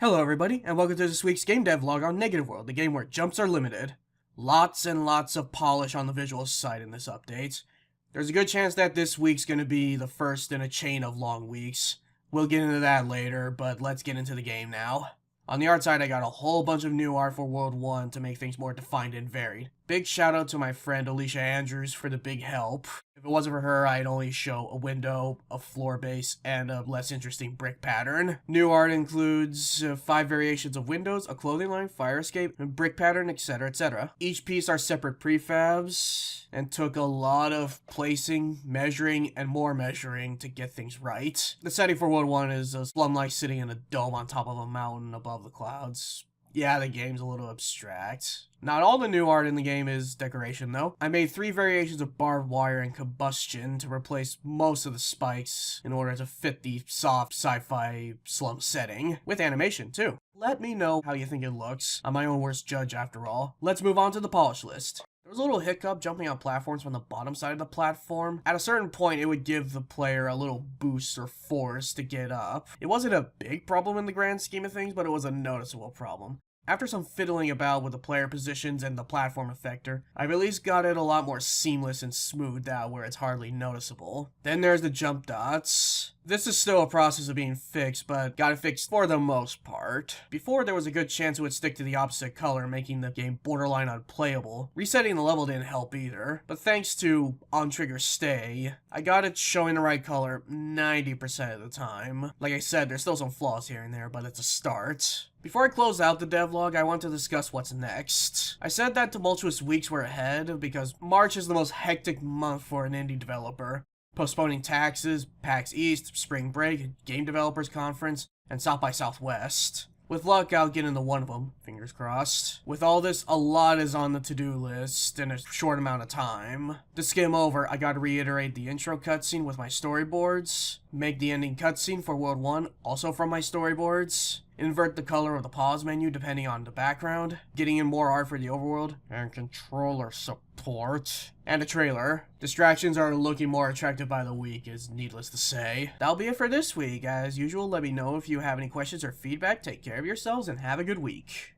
Hello everybody, and welcome to this week's game dev vlog on Negative World, the game where jumps are limited. Lots and lots of polish on the visual side in this update. There's a good chance that this week's going to be the first in a chain of long weeks. We'll get into that later, but let's get into the game now. On the art side, I got a whole bunch of new art for World 1 to make things more defined and varied. Big shout out to my friend Alicia Andrews for the big help. If it wasn't for her, I'd only show a window, a floor base, and a less interesting brick pattern. New art includes 5 variations of windows, a clothing line, fire escape, a brick pattern, etc, etc. Each piece are separate prefabs, and took a lot of placing, measuring, and more measuring to get things right. The setting for World 1 is a slum-like sitting in a dome on top of a mountain above the clouds. Yeah, the game's a little abstract. Not all the new art in the game is decoration, though. I made 3 variations of barbed wire and combustion to replace most of the spikes in order to fit the soft sci-fi slum setting, with animation, too. Let me know how you think it looks. I'm my own worst judge, after all. Let's move on to the polish list. There was a little hiccup jumping on platforms from the bottom side of the platform. At a certain point, it would give the player a little boost or force to get up. It wasn't a big problem in the grand scheme of things, but it was a noticeable problem. After some fiddling about with the player positions and the platform effector, I've at least got it a lot more seamless and smoothed out where it's hardly noticeable. Then there's the jump dots. This is still a process of being fixed, but got it fixed for the most part. Before, there was a good chance it would stick to the opposite color, making the game borderline unplayable. Resetting the level didn't help either, but thanks to on-trigger stay, I got it showing the right color 90% of the time. Like I said, there's still some flaws here and there, but it's a start. Before I close out the devlog, I want to discuss what's next. I said that tumultuous weeks were ahead because March is the most hectic month for an indie developer. Postponing taxes, PAX East, Spring Break, Game Developers Conference, and South by Southwest. With luck, I'll get into one of them, fingers crossed. With all this, a lot is on the to-do list in a short amount of time. To skim over, I gotta reiterate the intro cutscene with my storyboards, make the ending cutscene for World 1 also from my storyboards, invert the color of the pause menu depending on the background, getting in more art for the overworld, and controller support, and a trailer. Distractions are looking more attractive by the week, is needless to say. That'll be it for this week. As usual, let me know if you have any questions or feedback. Take care of yourselves and have a good week.